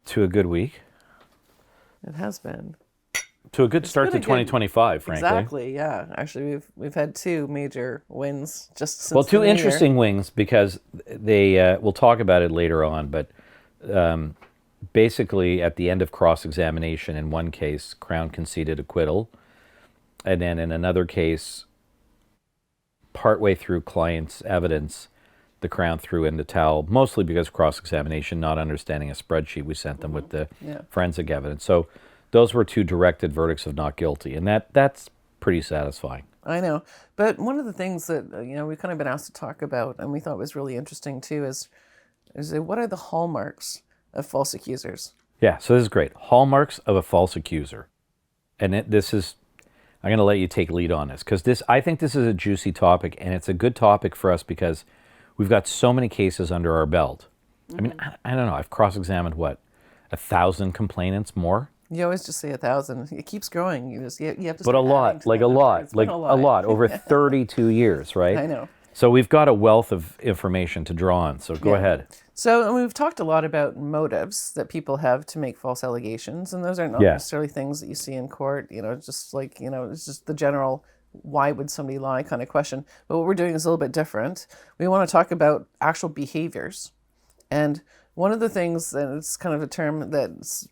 to a good week. It has been. To a good start to 2025, frankly. Exactly, yeah. Actually, we've had 2 major wins just since Well, 2 the new interesting year. wins because they, we'll talk about it later on, but basically at the end of cross-examination in one case, Crown conceded acquittal. And then in another case, partway through client's evidence, the Crown threw in the towel, mostly because of cross-examination, not understanding a spreadsheet we sent them with the forensic evidence. So those were 2 directed verdicts of not guilty, and that's pretty satisfying. I know. But one of the things that, we've kind of been asked to talk about, and we thought was really interesting too, is what are the hallmarks of false accusers? Yeah, so this is great. Hallmarks of a false accuser. And this is, I'm going to let you take lead on this, because I think this is a juicy topic, and it's a good topic for us because we've got so many cases under our belt. I mean, I don't know, I've cross-examined, 1,000 complainants more? You always just say 1,000. It keeps growing. You have to. But a lot, like a lot, over 32 years, right? I know. So we've got a wealth of information to draw on. So go ahead. So and we've talked a lot about motives that people have to make false allegations, and those are not necessarily things that you see in court. Just like it's just the general why would somebody lie kind of question. But what we're doing is a little bit different. We want to talk about actual behaviors, and one of the things, and it's kind of a term that's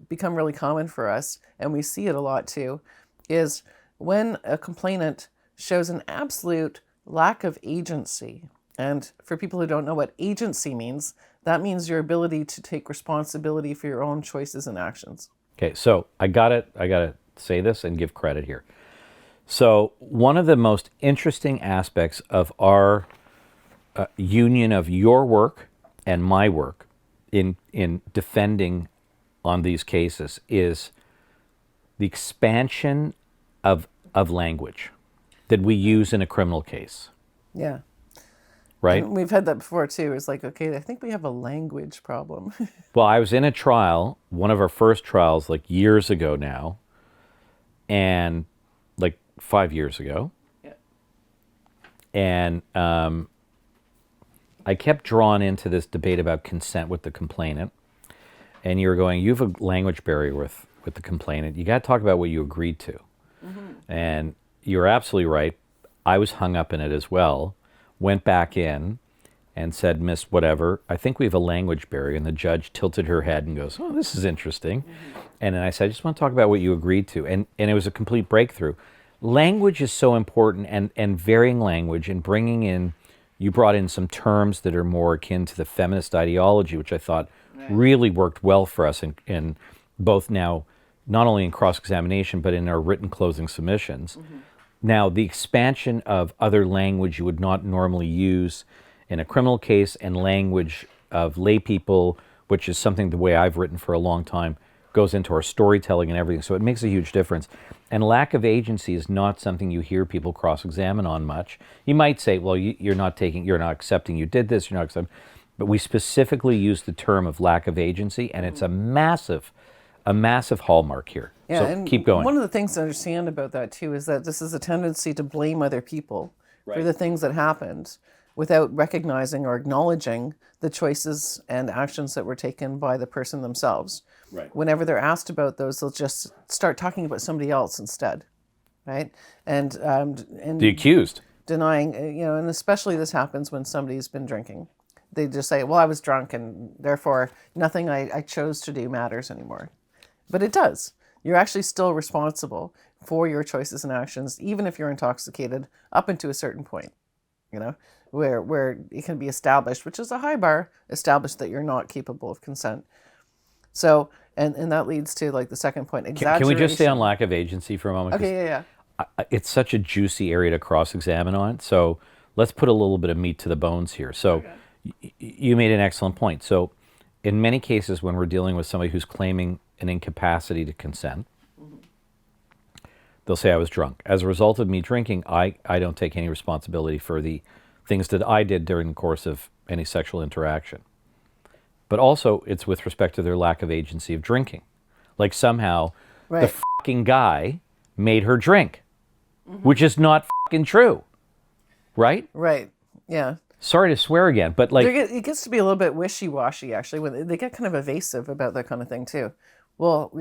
become really common for us, and we see it a lot too, is when a complainant shows an absolute lack of agency. And for people who don't know what agency means, that means your ability to take responsibility for your own choices and actions. Okay, so I gotta say this and give credit here. So one of the most interesting aspects of our union of your work and my work in defending on these cases is the expansion of language that we use in a criminal case. Yeah. Right? And we've had that before too. It's like, okay, I think we have a language problem. Well, I was in a trial, one of our first trials, like years ago now, and like 5 years ago. Yeah. And I kept drawn into this debate about consent with the complainant. And you were going, you have a language barrier with the complainant. You got to talk about what you agreed to. And you're absolutely right. I was hung up in it as well. Went back in and said, Miss whatever, I think we have a language barrier. And the judge tilted her head and goes, oh, this is interesting. And then I said, I just want to talk about what you agreed to. And it was a complete breakthrough. Language is so important, and varying language, and bringing in, you brought in some terms that are more akin to the feminist ideology, which I thought really worked well for us in both now, not only in cross-examination, but in our written closing submissions. Now, the expansion of other language you would not normally use in a criminal case, and language of lay people, which is something the way I've written for a long time, goes into our storytelling and everything. So it makes a huge difference. And lack of agency is not something you hear people cross-examine on much. You might say, well, you're not accepting you did this, you're not accepting. But we specifically use the term of lack of agency, and it's a massive hallmark here. Yeah, so and keep going. One of the things to understand about that too is that this is a tendency to blame other people for the things that happened without recognizing or acknowledging the choices and actions that were taken by the person themselves. Right. Whenever they're asked about those, they'll just start talking about somebody else instead, right? And the accused. Denying, and especially this happens when somebody's been drinking. They just say, well, I was drunk and therefore nothing I chose to do matters anymore. But it does. You're actually still responsible for your choices and actions, even if you're intoxicated, up into a certain point, where it can be established, which is a high bar, established that you're not capable of consent. So, and that leads to like the second point, exaggeration. Can we just stay on lack of agency for a moment? Okay, yeah. It's such a juicy area to cross-examine on. So let's put a little bit of meat to the bones here. So you made an excellent point. So in many cases, when we're dealing with somebody who's claiming an incapacity to consent, they'll say, I was drunk. As a result of me drinking, I don't take any responsibility for the things that I did during the course of any sexual interaction. But also, it's with respect to their lack of agency of drinking. Like somehow, the fucking guy made her drink, which is not fucking true. Right? Right. Yeah. Sorry to swear again, but like... It gets to be a little bit wishy-washy, actually, when they get kind of evasive about that kind of thing, too. Well,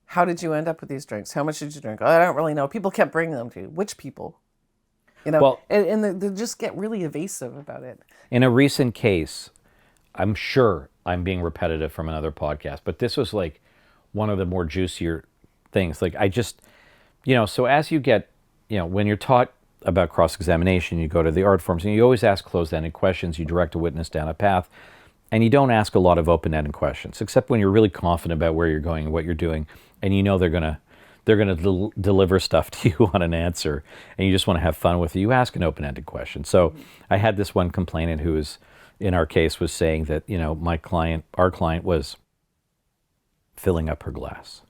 how did you end up with these drinks? How much did you drink? Oh, I don't really know. People kept bringing them to you. Which people? Well, and they just get really evasive about it. In a recent case, I'm sure I'm being repetitive from another podcast, but this was like one of the more juicier things. Like I just, so as you get, when you're taught about cross-examination, you go to the art forms and you always ask closed-ended questions. You direct a witness down a path, and you don't ask a lot of open-ended questions, except when you're really confident about where you're going and what you're doing, and they're gonna deliver stuff to you on an answer, and you just want to have fun with it. You ask an open-ended question. So I had this one complainant who was, in our case, was saying that our client was filling up her glass,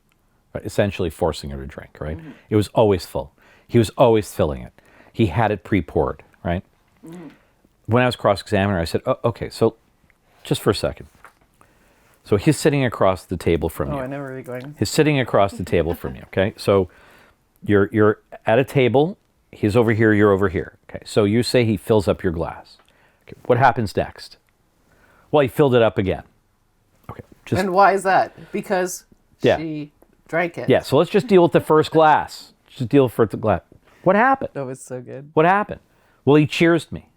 right? Essentially forcing her to drink. Right? Mm-hmm. It was always full. He was always filling it. He had it pre-poured. Right? Mm-hmm. When I was cross-examining her, I said, "Oh, okay, so just for a second. So he's sitting across the table from you. Oh, I know where you're going. He's sitting across the table from you, okay? So you're at a table, he's over here, you're over here. Okay, so you say he fills up your glass. Okay, what happens next? Well, he filled it up again. Okay. And why is that? Because she drank it. Yeah, so let's just deal with the first glass. Just deal with the glass. What happened? That was so good. What happened? Well, he cheersed me.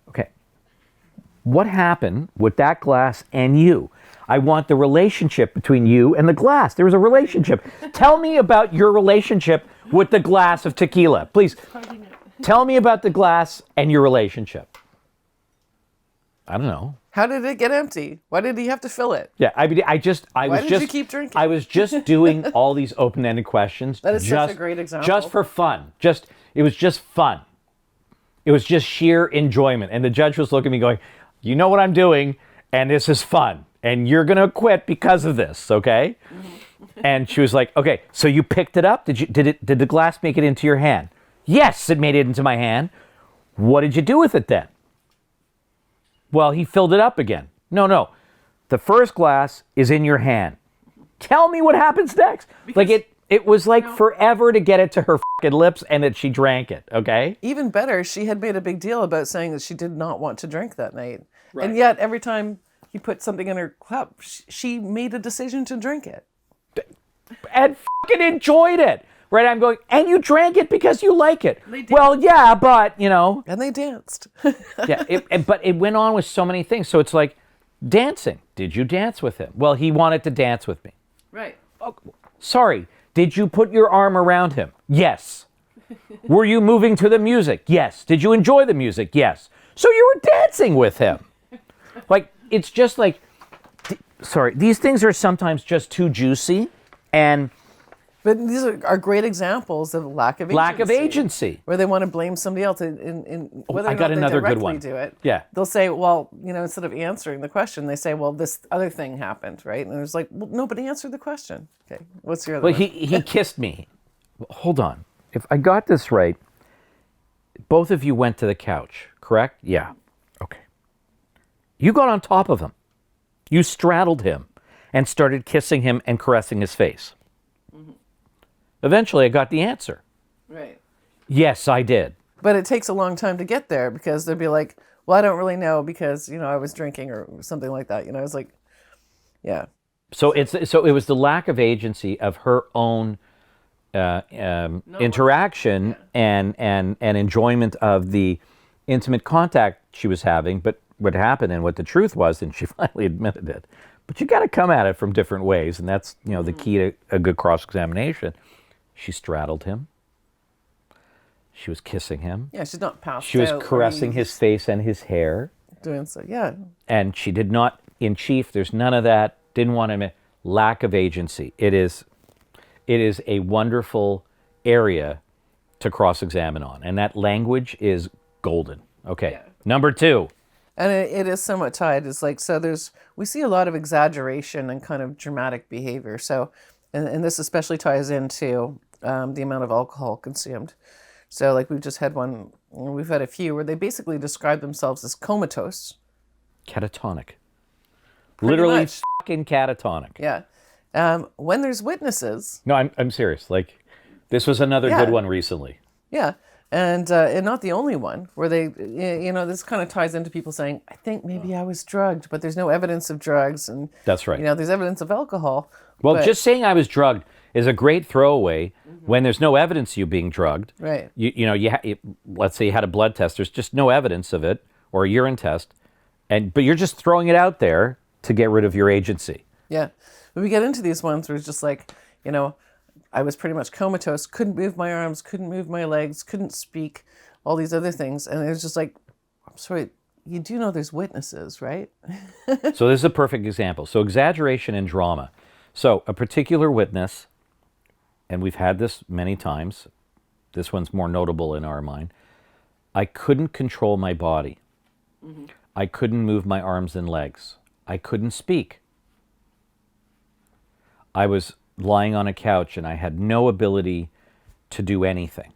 Okay. What happened with that glass and you? I want the relationship between you and the glass. There was a relationship. Tell me about your relationship with the glass of tequila. Please, tell me about the glass and your relationship. I don't know. How did it get empty? Why did he have to fill it? Yeah, Why did you keep drinking? I was just doing all these open-ended questions. That is such a great example. Just for fun. It was just fun. It was just sheer enjoyment. And the judge was looking at me going, you know what I'm doing, and this is fun. And you're going to quit because of this, okay? And she was like, okay, so you picked it up? Did the glass make it into your hand? Yes, it made it into my hand. What did you do with it then? Well, he filled it up again. No. The first glass is in your hand. Tell me what happens next. Because, like it was like forever to get it to her fucking lips and that she drank it, okay? Even better, she had made a big deal about saying that she did not want to drink that night. Right. And yet every time he put something in her cup, she made a decision to drink it. And fucking enjoyed it. Right? I'm going, and you drank it because you like it. Well, yeah, but, And they danced. Yeah, but it went on with so many things. So it's like, dancing. Did you dance with him? Well, he wanted to dance with me. Right. Oh, sorry. Did you put your arm around him? Yes. Were you moving to the music? Yes. Did you enjoy the music? Yes. So you were dancing with him. Like, it's just like, these things are sometimes just too juicy, but these are great examples of lack of agency. Where they want to blame somebody else in whether or not they directly do it. Yeah. They'll say, well, instead of answering the question, they say, well, this other thing happened, right? And it's like, well, nobody answered the question. Okay, what's your other one? He kissed me. Hold on. If I got this right, both of you went to the couch, correct? Yeah. Okay. You got on top of him. You straddled him and started kissing him and caressing his face. Mm-hmm. Eventually, I got the answer. Right. Yes, I did. But it takes a long time to get there because they'd be like, well, I don't really know because, I was drinking or something like that. It's like, yeah. So it was the lack of agency of her own interaction and enjoyment of the intimate contact she was having. But what happened and what the truth was, and she finally admitted it. But you got to come at it from different ways, and that's the key to a good cross-examination. She straddled him. She was kissing him. Yeah, she's not passed out. She was caressing his face and his hair. Doing so, yeah. And she did not, in chief, there's none of that. Didn't want to, lack of agency. It is a wonderful area to cross-examine on, and that language is golden. Okay, yeah. Number 2. And it is somewhat tied. It's like, we see a lot of exaggeration and kind of dramatic behavior. So, and this especially ties into the amount of alcohol consumed. So like we've had a few where they basically describe themselves as comatose. Catatonic. Pretty Literally much. fucking catatonic. Yeah. When there's witnesses. No, I'm serious. Like, this was another good one recently. Yeah. And not the only one where they, this kind of ties into people saying, I think maybe I was drugged, but there's no evidence of drugs. And That's right. there's evidence of alcohol. Well, but, just saying I was drugged is a great throwaway when there's no evidence of you being drugged. Right. Let's say you had a blood test. There's just no evidence of it, or a urine test, but you're just throwing it out there to get rid of your agency. Yeah. But we get into these ones where it's just like, I was pretty much comatose, couldn't move my arms, couldn't move my legs, couldn't speak, all these other things. And it was just like, I'm sorry, you do know there's witnesses, right? So this is a perfect example. So exaggeration and drama. So a particular witness, and we've had this many times, this one's more notable in our mind, I couldn't control my body. I couldn't move my arms and legs. I couldn't speak. I was lying on a couch and I had no ability to do anything.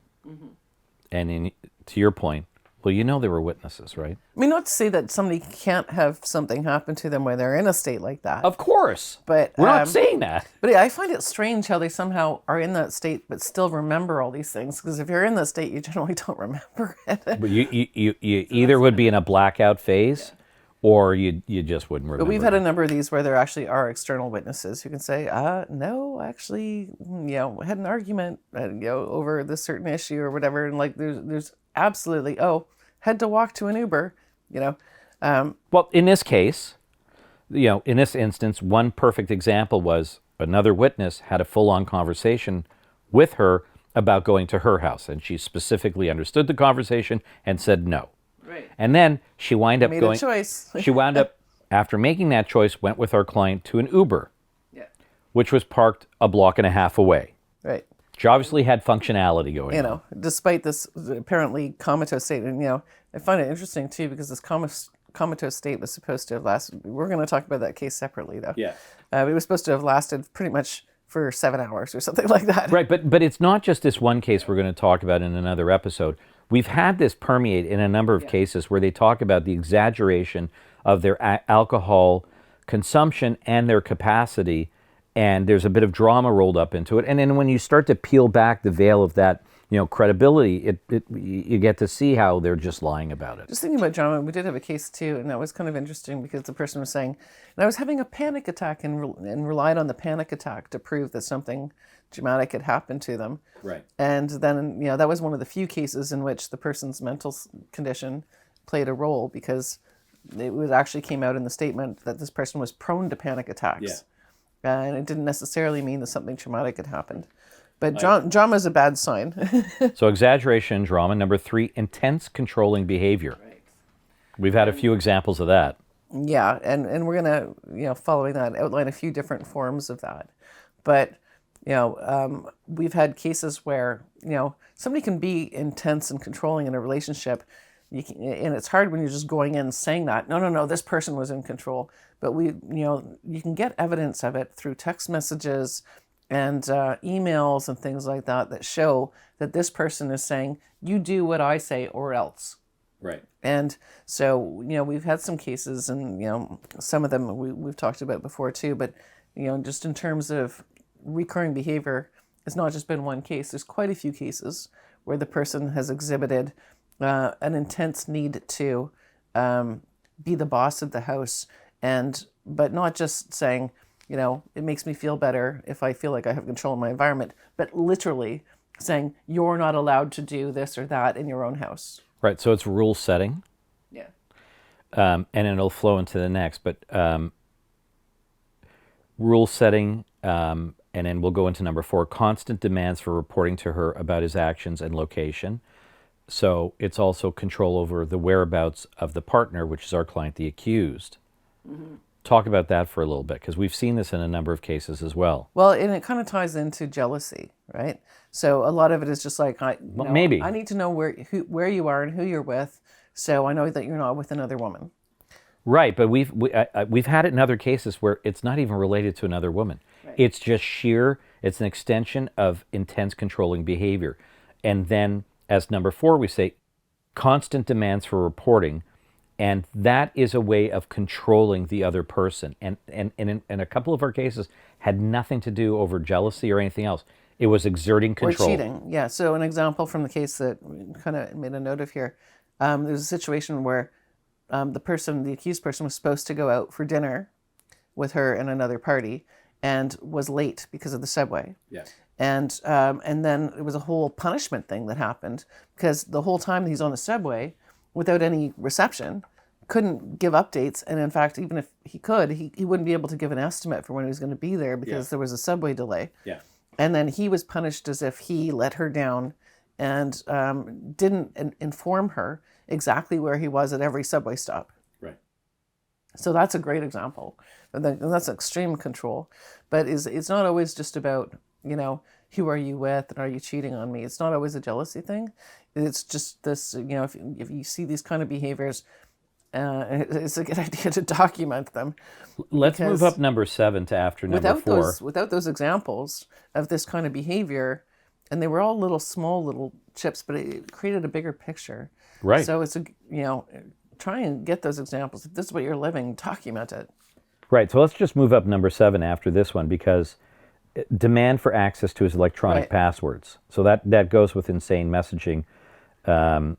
And to your point, well, there were witnesses, right? I mean, not to say that somebody can't have something happen to them when they're in a state like that. Of course. But we're not saying that. But I find it strange how they somehow are in that state but still remember all these things. Because if you're in that state, you generally don't remember it. But you either would be in a blackout phase, or you just wouldn't remember. But we've had a number of these where there actually are external witnesses who can say, no, actually, we had an argument, over this certain issue or whatever. And like, there's absolutely, had to walk to an Uber, Well, in this case, in this instance, one perfect example was another witness had a full-on conversation with her about going to her house. And she specifically understood the conversation and said no. Right. And then she wound up Made a choice. She wound up, after making that choice, went with our client to an Uber, which was parked a block and a half away. Right. She obviously had functionality going on. Despite this apparently comatose state. And, I find it interesting, too, because this comatose state was supposed to have lasted. We're going to talk about that case separately, though. Yeah. It was supposed to have lasted pretty much for 7 hours or something like that. Right, but it's not just this one case we're going to talk about in another episode. We've had this permeate in a number of cases where they talk about the exaggeration of their alcohol consumption and their capacity, and there's a bit of drama rolled up into it. And then when you start to peel back the veil of that, credibility, you get to see how they're just lying about it. Just thinking about drama, we did have a case too, and that was kind of interesting because the person was saying, and I was having a panic attack and relied on the panic attack to prove that something dramatic had happened to them. Right. And then, that was one of the few cases in which the person's mental condition played a role, because it actually came out in the statement that this person was prone to panic attacks. Yeah. And it didn't necessarily mean that something traumatic had happened. But drama is a bad sign. So exaggeration and drama. Number 3, intense controlling behavior. Right. We've had a few examples of that. Yeah, and we're going to, following that, outline a few different forms of that. But, we've had cases where, somebody can be intense and controlling in a relationship. And it's hard when you're just going in and saying that, no, this person was in control. But you can get evidence of it through text messages and emails and things like that show that this person is saying, you do what I say or else. Right. And so, we've had some cases, and, some of them we've talked about before too, but, just in terms of recurring behavior, it's not just been one case. There's quite a few cases where the person has exhibited an intense need to be the boss of the house, but not just saying, it makes me feel better if I feel like I have control of my environment, but literally saying, you're not allowed to do this or that in your own house. Right, so it's rule setting. Yeah. And it'll flow into the next, but rule setting, and then we'll go into number 4, constant demands for reporting to her about his actions and location. So it's also control over the whereabouts of the partner, which is our client, the accused. Mm-hmm. Talk about that for a little bit, because we've seen this in a number of cases as well. Well, and it kind of ties into jealousy, right? So a lot of it is just like, maybe I need to know where you are and who you're with, so I know that you're not with another woman. Right, but we've had it in other cases where it's not even related to another woman. Right. It's just it's an extension of intense controlling behavior. And then as number 4, we say constant demands for reporting. And that is a way of controlling the other person. And in a couple of our cases had nothing to do over jealousy or anything else. It was exerting control. Or cheating. Yeah. So an example from the case that we kind of made a note of here. There's a situation where the accused person was supposed to go out for dinner with her and another party and was late because of the subway. Yeah. And then it was a whole punishment thing that happened because the whole time he's on the subway without any reception, couldn't give updates. And in fact, even if he could, he wouldn't be able to give an estimate for when he was going to be there because there was a subway delay. Yeah. And then he was punished as if he let her down and didn't inform her exactly where he was at every subway stop. Right. So that's a great example. And that's extreme control. But it's not always just about, who are you with and are you cheating on me? It's not always a jealousy thing. It's just this, if you see these kind of behaviors, it's a good idea to document them. Let's move up number 7 to after number 4. Without those examples of this kind of behavior, and they were all small little chips, but it created a bigger picture. Right. So it's try and get those examples. If this is what you're living, document it. Right. So let's just move up number 7 after this one, because demand for access to his electronic passwords. So that goes with insane messaging. But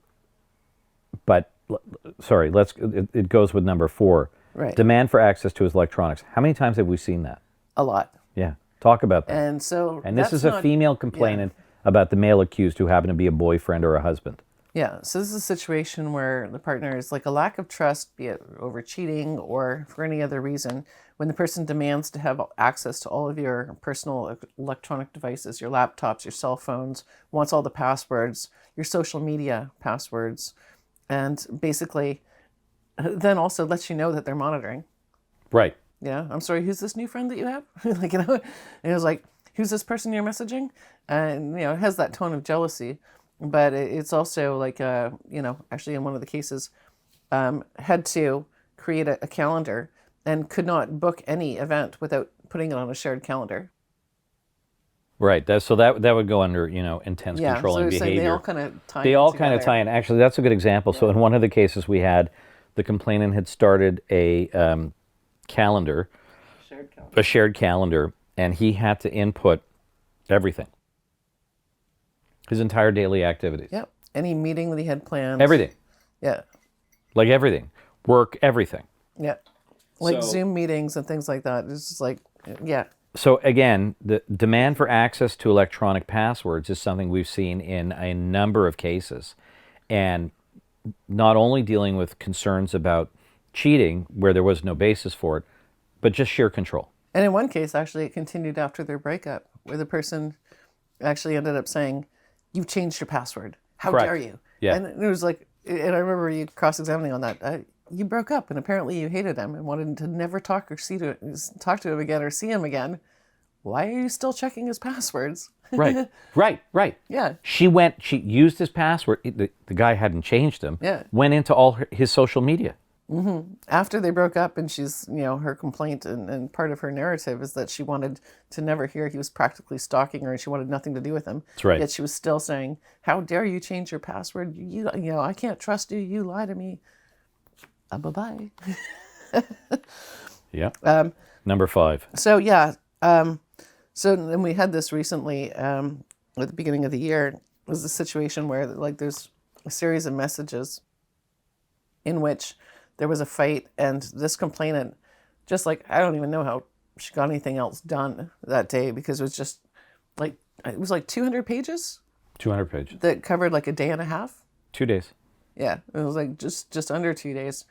sorry, it goes with number 4. Right. Demand for access to his electronics. How many times have we seen that? A lot. Yeah. Talk about that. And this is a female complainant about the male accused who happened to be a boyfriend or a husband. Yeah. So this is a situation where the partner is like a lack of trust, be it over cheating or for any other reason, when the person demands to have access to all of your personal electronic devices, your laptops, your cell phones, wants all the passwords, your social media passwords, and basically then also lets you know that they're monitoring. Right. Yeah. I'm sorry, who's this new friend that you have? And it was like, who's this person you're messaging? And, it has that tone of jealousy. But it's also like, actually in one of the cases, had to create a calendar and could not book any event without putting it on a shared calendar. Right. So that would go under, intense controlling behavior. They all kind of tie in. Actually, that's a good example. Yeah. So in one of the cases we had, the complainant had started a calendar, a shared calendar, and he had to input everything. His entire daily activities. Yep. Any meeting that he had planned. Everything. Yeah. Like everything. Work, everything. Yeah. Like Zoom meetings and things like that. It's just like, yeah. So again, the demand for access to electronic passwords is something we've seen in a number of cases. And not only dealing with concerns about cheating where there was no basis for it, but just sheer control. And in one case, actually, it continued after their breakup, where the person actually ended up saying, "You've changed your password. How dare you?" Yeah. And it was like, and I remember you cross-examining on that. You broke up, and apparently you hated him and wanted to never talk to him again or see him again. Why are you still checking his passwords? Right. Yeah. She used his password. The guy hadn't changed them. Yeah. Went into all his social media. Mm-hmm. After they broke up, and she's, her complaint and part of her narrative is that she wanted to never hear he was practically stalking her, and she wanted nothing to do with him. That's right. Yet she was still saying, "How dare you change your password? I can't trust you. You lie to me." Bye-bye. Yeah. Number 5. So yeah. So then we had this recently at the beginning of the year. It was a situation where there's a series of messages in which there was a fight, and this complainant, just I don't even know how she got anything else done that day, because it was just it was 200 pages. 200 pages. That covered a day and a half. 2 days. Yeah, it was just under 2 days.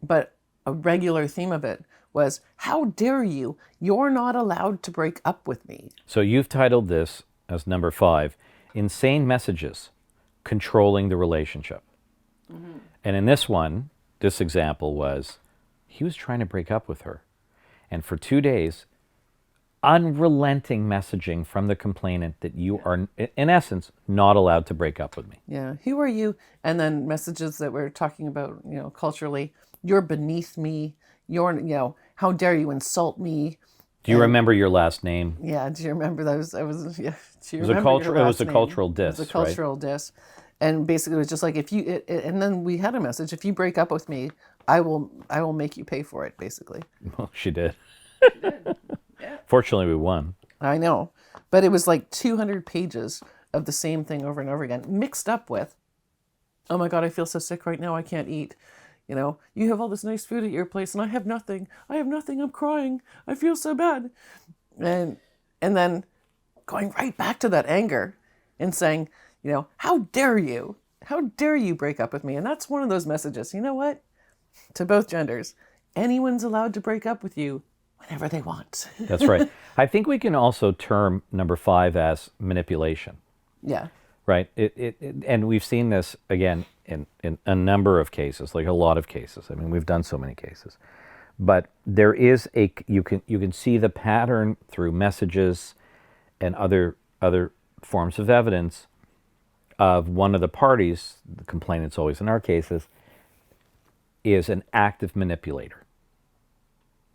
But a regular theme of it was, "How dare you? You're not allowed to break up with me." So you've titled this as number 5, Insane Messages, Controlling the Relationship. Mm-hmm. And in this example was, he was trying to break up with her. And for 2 days, unrelenting messaging from the complainant that you are, in essence, not allowed to break up with me. Yeah. Who are you? And then messages that we're talking about, culturally, "You're beneath me. You're, how dare you insult me?" Do you remember your last name? Yeah. Do you remember those? Yeah. It was a cultural diss. It was a cultural diss. And basically it was just and then we had a message, "If you break up with me, I will make you pay for it," basically. Well, she did. She did. Yeah. Fortunately, we won. I know. But it was like 200 pages of the same thing over and over again, mixed up with, oh my God, I feel so sick right now, I can't eat. You know, you have all this nice food at your place and I have nothing. I have nothing, I'm crying. I feel so bad. And then going right back to that anger and saying, you know, how dare you? How dare you break up with me? And that's one of those messages. You know what? To both genders, anyone's allowed to break up with you whenever they want. That's right. I think we can also term number 5 as manipulation. Yeah. Right. And we've seen this again in a number of cases, like a lot of cases. I mean, we've done so many cases, but there is you can see the pattern through messages and other forms of evidence of one of the parties. The complainant's always in our cases is an active manipulator,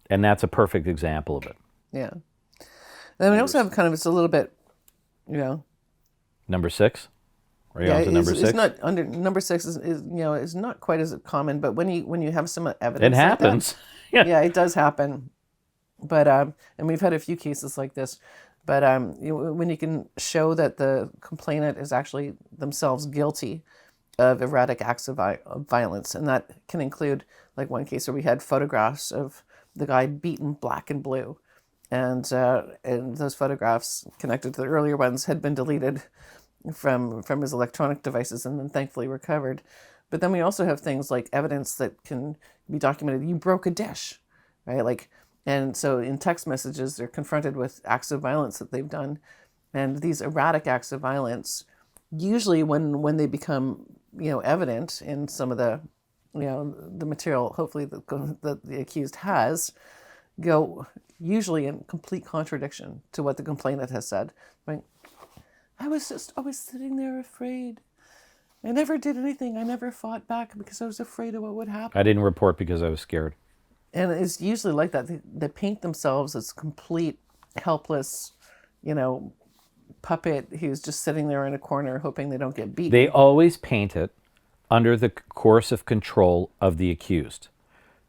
and that's a perfect example of it. Yeah. And we also have kind of, it's a little bit, you know. Number 6? Are you on to number 6? It's not under, number 6 is you know, is not quite as common, but when you have some evidence. It happens. Like yeah, it does happen. But, and we've had a few cases like this, but when you can show that the complainant is actually themselves guilty of erratic acts of violence, and that can include, like one case where we had photographs of the guy beaten black and blue, and those photographs connected to the earlier ones had been deleted from his electronic devices and then thankfully recovered. But then we also have things like evidence that can be documented. You broke a dish, right? Like, and so in text messages, they're confronted with acts of violence that they've done. And these erratic acts of violence, usually when they become, you know, evident in some of the, you know, the material, hopefully that the accused has, go usually in complete contradiction to what the complainant has said. Right? I was sitting there afraid. I never did anything. I never fought back because I was afraid of what would happen. I didn't report because I was scared. And it's usually like that. They paint themselves as complete, helpless, you know, puppet who's just sitting there in a corner hoping they don't get beaten. They always paint it under the coercive control of the accused.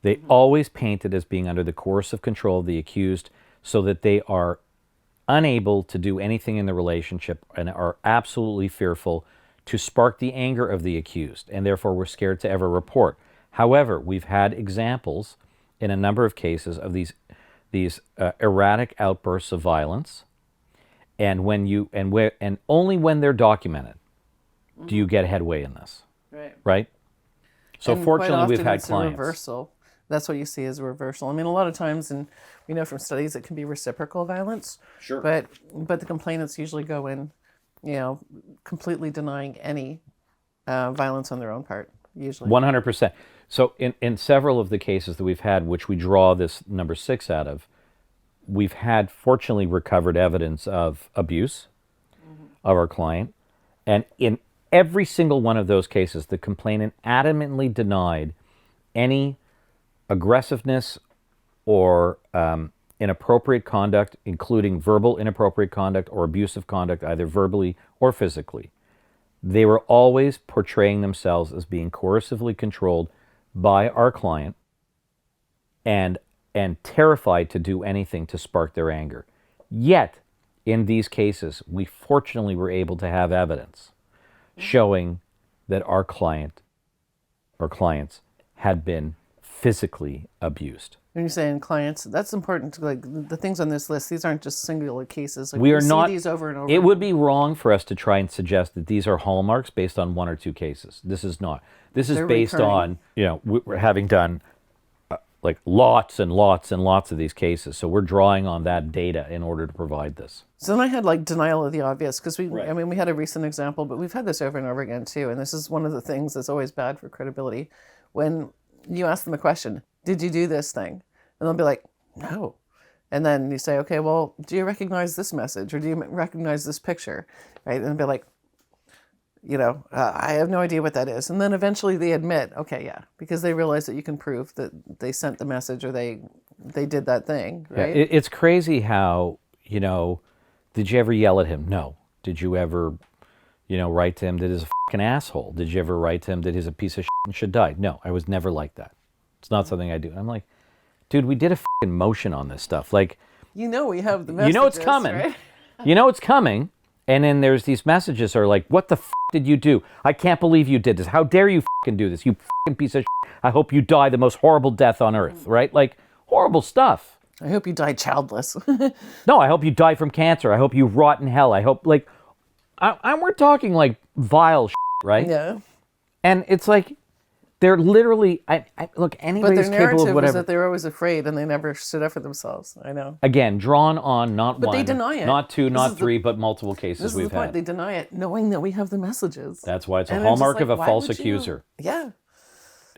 They always paint it as being under the coercive control of the accused so that they are unable to do anything in the relationship and are absolutely fearful to spark the anger of the accused, and therefore we're scared to ever report. However, we've had examples in a number of cases of these erratic outbursts of violence, and and only when they're documented do you get headway in this. Right? So and fortunately, we've had it's clients. A reversal. That's what you see as a reversal. I mean, a lot of times, and we know from studies, it can be reciprocal violence. Sure. But the complainants usually go in, you know, completely denying any violence on their own part, usually. 100%. So in several of the cases that we've had, which we draw this number 6 out of, we've had, fortunately, recovered evidence of abuse of our client. And in every single one of those cases, the complainant adamantly denied any aggressiveness or inappropriate conduct, including verbal inappropriate conduct or abusive conduct, either verbally or physically. They were always portraying themselves as being coercively controlled by our client and terrified to do anything to spark their anger. Yet, in these cases, we fortunately were able to have evidence showing that our client or clients had been physically abused. When you're saying clients, that's important. To, like, the things on this list, these aren't just singular cases. Like, we are see not. These over and over. It would be wrong for us to try and suggest that these are hallmarks based on 1 or 2 cases. This is not. This is based on, you know, we're having done like lots and lots and lots of these cases. So we're drawing on that data in order to provide this. So then I had like denial of the obvious because I mean, we had a recent example, but we've had this over and over again too. And this is one of the things that's always bad for credibility. When you ask them a question, did you do this thing? And they'll be like, no. And then you say, okay, well, do you recognize this message or do you recognize this picture? Right? And they'll be like, you know, I have no idea what that is. And then eventually they admit, okay, yeah, because they realize that you can prove that they sent the message or they did that thing, right? Yeah, it's crazy how, you know, did you ever yell at him? No. Did you ever, you know, write to him that he's a fucking asshole? Did you ever write to him that he's a piece of shit and should die? No, I was never like that. It's not something I do. I'm like, dude, we did a fucking motion on this stuff. Like, you know we have the messages, you know it's coming. Right? You know it's coming. And then there's these messages are like, what the did you do? I can't believe you did this. How dare you do this? You piece of shit. I hope you die the most horrible death on earth, right? Like, horrible stuff. I hope you die childless. No, I hope you die from cancer. I hope you rot in hell. I hope, like, we're talking like vile shit, right? Yeah. And it's like, they're literally, look, anybody's but their capable of narrative whatever. is that they were always afraid and they never stood up for themselves. I know. Again, drawn on not but one, they deny it. not two, not three, but multiple cases This is we've the point. had. They deny it, knowing that we have the messages. That's why it's a And hallmark just of a why false would you? accuser. Yeah.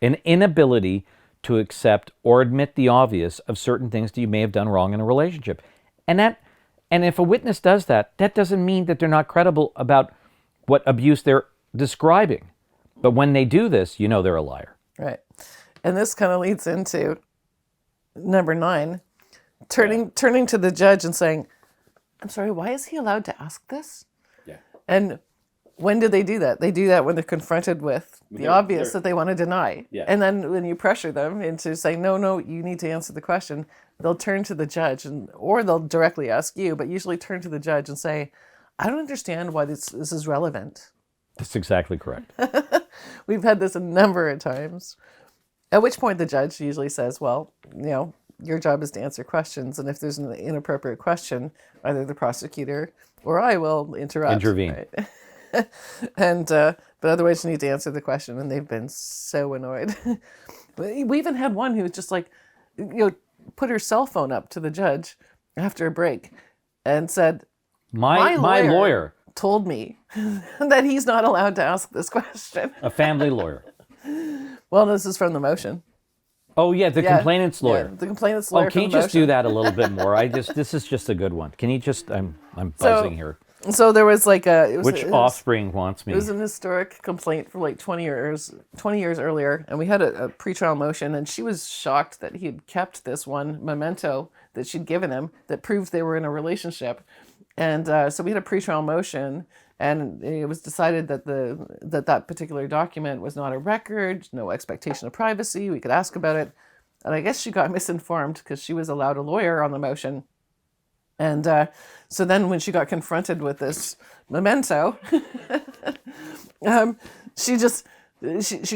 An inability to accept or admit the obvious of certain things that you may have done wrong in a relationship. And if a witness does that, that doesn't mean that they're not credible about what abuse they're describing. But when they do this, you know they're a liar. Right. And this kind of leads into number 9, turning to the judge and saying, I'm sorry, why is he allowed to ask this? Yeah. And when do they do that? They do that when they're confronted with the obvious that they want to deny. Yeah. And then when you pressure them into saying, no, you need to answer the question, they'll turn to the judge or they'll directly ask you, but usually turn to the judge and say, I don't understand why this is relevant. That's exactly correct. We've had this a number of times. At which point the judge usually says, well, your job is to answer questions. And if there's an inappropriate question, either the prosecutor or I will Intervene. Right? But otherwise you need to answer the question. And they've been so annoyed. We even had one who was just like, put her cell phone up to the judge after a break and said, My lawyer told me that he's not allowed to ask this question. a family lawyer. Well, this is from the motion. Oh yeah, the complainant's lawyer. Yeah, the complainant's lawyer. Oh, can you just do that a little bit more? This is just a good one. Can you just? I'm buzzing here. So there was like Which offspring wants me? It was an historic complaint from like 20 years earlier, and we had a pretrial motion, and she was shocked that he had kept this one memento that she'd given him that proved they were in a relationship, and so we had a pretrial motion, and it was decided that that particular document was not a record, no expectation of privacy. We could ask about it, and I guess she got misinformed because she was allowed a lawyer on the motion. And so then when she got confronted with this memento, she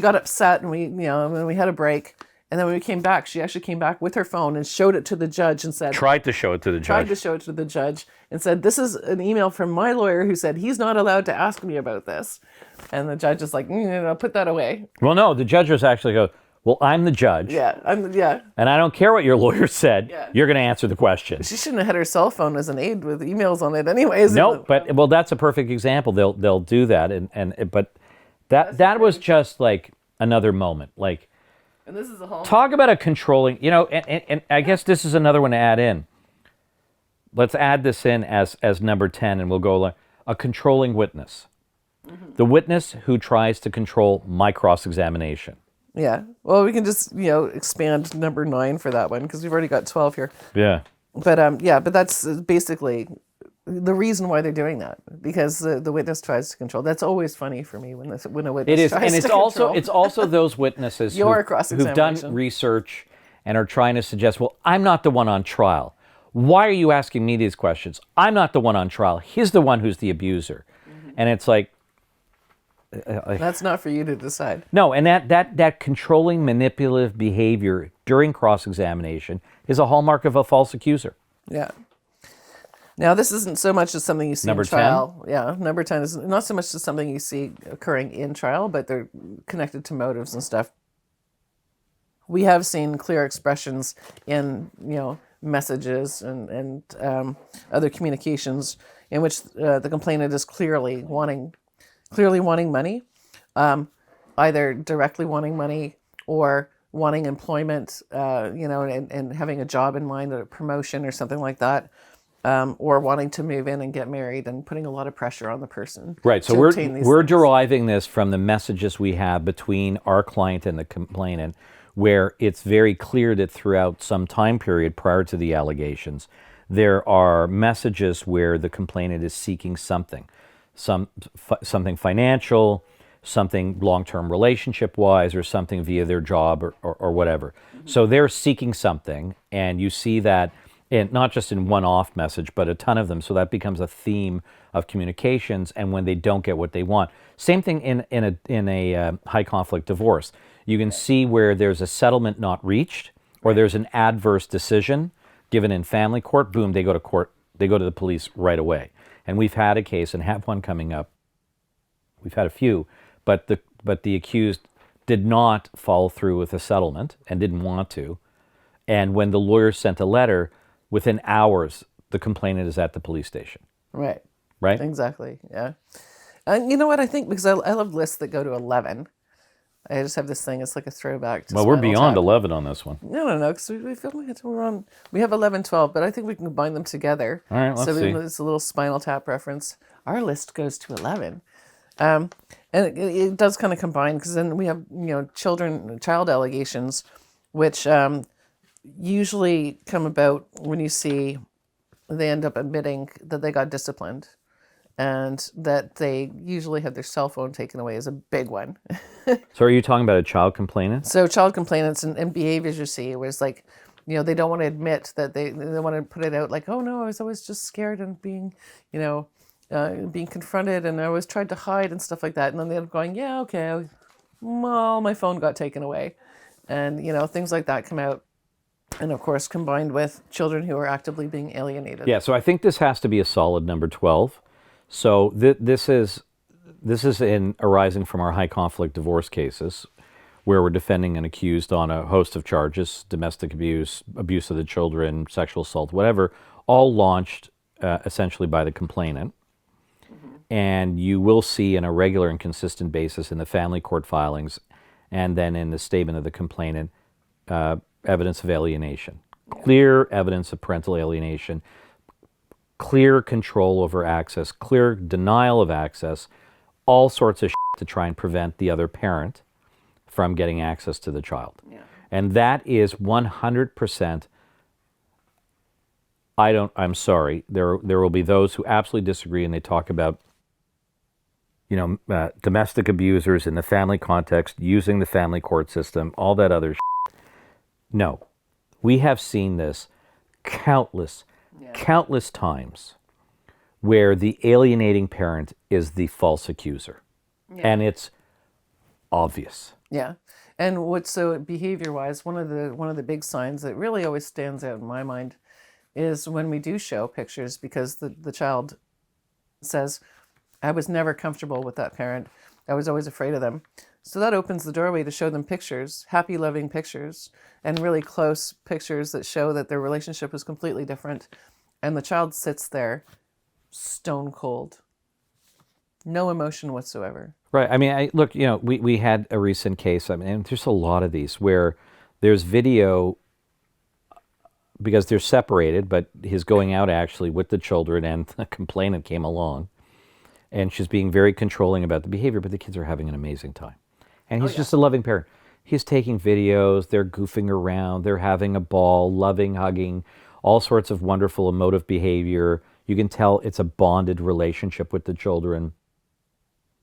got upset, and we had a break. And then when we came back, she actually came back with her phone and showed it to the judge and said... Tried to show it to the judge and said, this is an email from my lawyer who said he's not allowed to ask me about this. And the judge is like, put that away. Well, no, the judge was actually go, well, I'm the judge. Yeah, And I don't care what your lawyer said. Yeah. You're going to answer the question. She shouldn't have had her cell phone as an aid with emails on it anyways. No, but well, that's a perfect example. They'll do that, but that was just like another moment. Like, and this is a whole talk about a controlling. And I guess this is another one to add in. Let's add this in as number 10, and we'll go like a controlling witness. Mm-hmm. The witness who tries to control my cross-examination. Yeah. Well, we can just, expand number 9 for that one because we've already got 12 here. Yeah. But that's basically the reason why they're doing that, because the witness tries to control. That's always funny for me when a witness it is, tries and to control. it's also those witnesses who've done research and are trying to suggest, well, I'm not the one on trial. Why are you asking me these questions? I'm not the one on trial. He's the one who's the abuser. Mm-hmm. And it's like, that's not for you to decide. No, and that controlling, manipulative behavior during cross-examination is a hallmark of a false accuser. Yeah. Now, this isn't so much as something you see number in trial. 10? Yeah, number 10 is not so much as something you see occurring in trial, but they're connected to motives and stuff. We have seen clear expressions in, messages and other communications in which the complainant is clearly wanting money, either directly wanting money or wanting employment, and having a job in mind, a promotion or something like that, or wanting to move in and get married and putting a lot of pressure on the person. Right. So we're deriving this from the messages we have between our client and the complainant, where it's very clear that throughout some time period prior to the allegations, there are messages where the complainant is seeking something. Something financial, something long-term relationship-wise, or something via their job or whatever. Mm-hmm. So they're seeking something, and you see that and not just in one-off message, but a ton of them. So that becomes a theme of communications. And when they don't get what they want, same thing in a high conflict divorce. You can see where there's a settlement not reached, or there's an adverse decision given in family court. Boom, they go to court. They go to the police right away. And we've had a case and have one coming up. We've had a few, but the accused did not follow through with a settlement and didn't want to. And when the lawyer sent a letter, within hours, the complainant is at the police station. Right. Right? Exactly, yeah. And you know what I think? Because I love lists that go to 11. I just have this thing, it's like a throwback to Well, we're Spinal beyond Tap. 11 on this one. No, because we feel like we have 11, 12, but I think we can combine them together. All right, let's see. It's a little Spinal Tap reference. Our list goes to 11. And it does kind of combine, because then we have, child allegations, which usually come about when you see they end up admitting that they got disciplined, and that they usually have their cell phone taken away is a big one. So are you talking about a child complainant? So child complainants and behaviors you see was like, they don't want to admit that they want to put it out like, oh no, I was always just scared and being, being confronted, and I always tried to hide and stuff like that. And then they end up going, yeah, okay, well, my phone got taken away. And, things like that come out. And of course, combined with children who are actively being alienated. Yeah, so I think this has to be a solid number 12. So this is arising from our high conflict divorce cases, where we're defending an accused on a host of charges: domestic abuse, abuse of the children, sexual assault, whatever, all launched essentially by the complainant. And you will see on a regular and consistent basis in the family court filings, and then in the statement of the complainant, evidence of alienation, clear evidence of parental alienation, clear control over access, clear denial of access, all sorts of shit to try and prevent the other parent from getting access to the child. Yeah. And that is 100%. I'm sorry, there will be those who absolutely disagree, and they talk about domestic abusers in the family context, using the family court system, all that other shit. No, we have seen this countless times where the alienating parent is the false accuser. Yeah. And it's obvious. Yeah. And what's so behavior-wise, one of the big signs that really always stands out in my mind is when we do show pictures, because the child says, I was never comfortable with that parent. I was always afraid of them. So that opens the doorway to show them pictures, happy, loving pictures, and really close pictures that show that their relationship was completely different. And the child sits there stone cold. No emotion whatsoever. Right. I mean, look, we had a recent case, and there's a lot of these where there's video, because they're separated, but he's going out actually with the children, and the complainant came along, and she's being very controlling about the behavior, but the kids are having an amazing time. And he's just a loving parent. He's taking videos, they're goofing around, they're having a ball, loving, hugging, all sorts of wonderful emotive behavior. You can tell it's a bonded relationship with the children.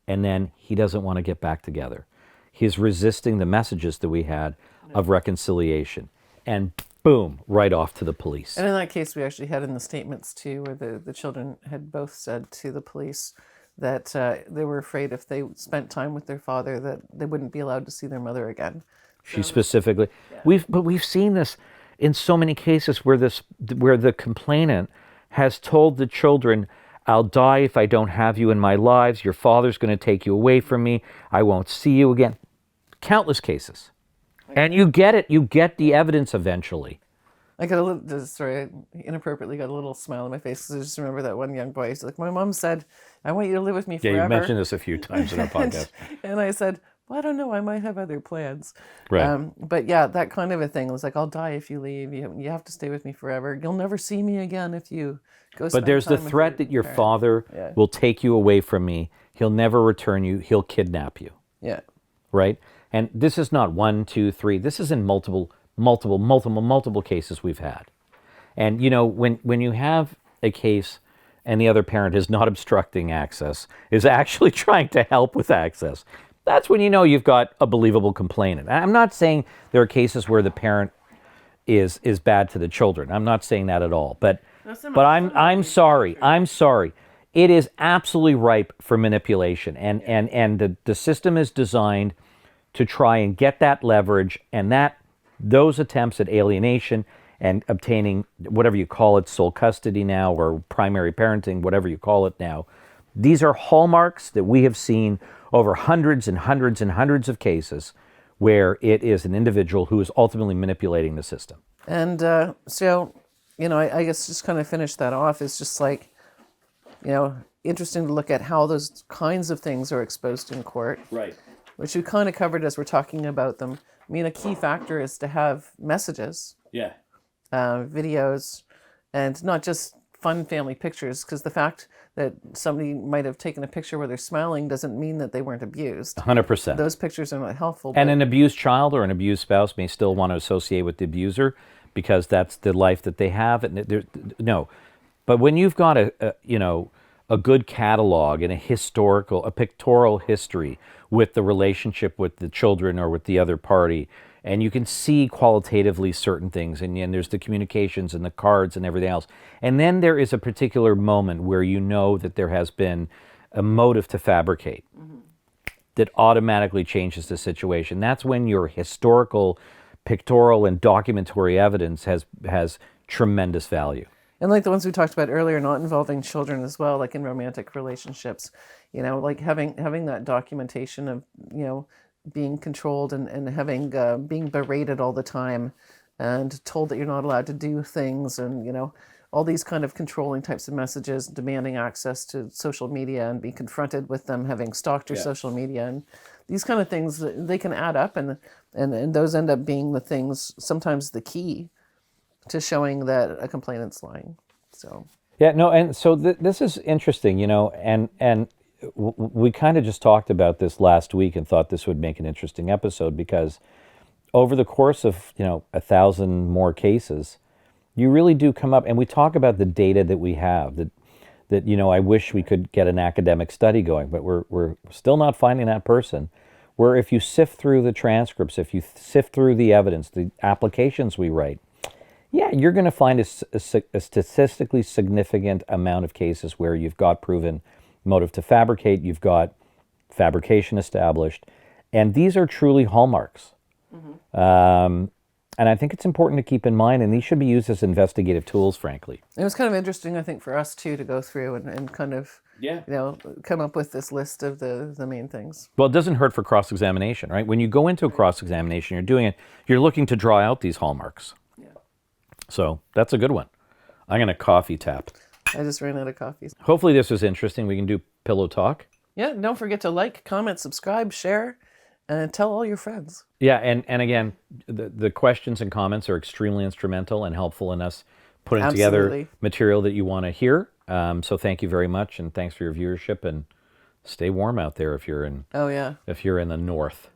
And then he doesn't want to get back together. He's resisting the messages that we had of reconciliation. And boom, right off to the police. And in that case, we actually had in the statements too, where the children had both said to the police that they were afraid if they spent time with their father that they wouldn't be allowed to see their mother again. She specifically, we've seen this in so many cases where the complainant has told the children, I'll die if I don't have you in my lives. Your father's going to take you away from me. I won't see you again. Countless cases. And you get it. You get the evidence eventually. I got a little, sorry, I inappropriately got a little smile on my face because I just remember that one young boy. He's like, my mom said, I want you to live with me forever. Yeah, you mentioned this a few times in our podcast. And I said, well, I don't know. I might have other plans. Right. But yeah, that kind of a thing. It was like, I'll die if you leave. You have to stay with me forever. You'll never see me again if you go spend But there's the time with threat that your parent. father will take you away from me. He'll never return you. He'll kidnap you. Yeah. Right? And this is not 1, 2, 3. This is in multiple cases we've had. And, when you have a case and the other parent is not obstructing access, is actually trying to help with access, that's when you know you've got a believable complainant. I'm not saying there are cases where the parent is bad to the children. I'm not saying that at all. But I'm sorry. I'm sorry. It is absolutely ripe for manipulation, and the system is designed to try and get that leverage, and those attempts at alienation and obtaining whatever you call it, sole custody now, or primary parenting, whatever you call it now. These are hallmarks that we have seen over hundreds and hundreds and hundreds of cases where it is an individual who is ultimately manipulating the system. And so, I guess just kind of finish that off is just like, interesting to look at how those kinds of things are exposed in court. Right. Which we kind of covered as we're talking about them. I mean, a key factor is to have messages. Yeah. Videos, and not just fun family pictures, because the fact that somebody might have taken a picture where they're smiling doesn't mean that they weren't abused. 100%. Those pictures are not helpful. And an abused child or an abused spouse may still want to associate with the abuser because that's the life that they have. And no, but when you've got a good catalog and a pictorial history with the relationship with the children or with the other party, and you can see qualitatively certain things, and there's the communications and the cards and everything else. And then there is a particular moment where you know that there has been a motive to fabricate that automatically changes the situation. That's when your historical, pictorial, and documentary evidence has tremendous value. And like the ones we talked about earlier, not involving children as well, like in romantic relationships, like having that documentation of, being controlled and having being berated all the time and told that you're not allowed to do things, and all these kind of controlling types of messages, demanding access to social media and be confronted with them having stalked your social media, and these kind of things, they can add up, and those end up being the things, sometimes the key to showing that a complainant's lying. So and so this is interesting, and we kind of just talked about this last week and thought this would make an interesting episode, because over the course of 1,000 more cases, you really do come up, and we talk about the data that we have, that I wish we could get an academic study going, but we're still not finding that person, where if you sift through the transcripts, if you sift through the evidence, the applications we write, you're going to find a statistically significant amount of cases where you've got proven motive to fabricate, you've got fabrication established, and these are truly hallmarks. And I think it's important to keep in mind, and these should be used as investigative tools, frankly. It was kind of interesting, I think, for us too to go through and kind of come up with this list of the main things. Well, it doesn't hurt for cross-examination, right? When you go into a cross-examination, you're looking to draw out these hallmarks. So that's a good one. I'm going to coffee tap. I just ran out of coffee. Hopefully this was interesting. We can do pillow talk. Yeah, don't forget to like, comment, subscribe, share, and tell all your friends. Yeah, and again, the questions and comments are extremely instrumental and helpful in us putting together material that you want to hear. So thank you very much, and thanks for your viewership, and stay warm out there if you're in the north.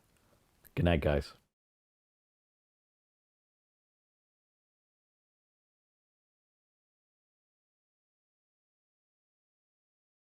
Good night, guys.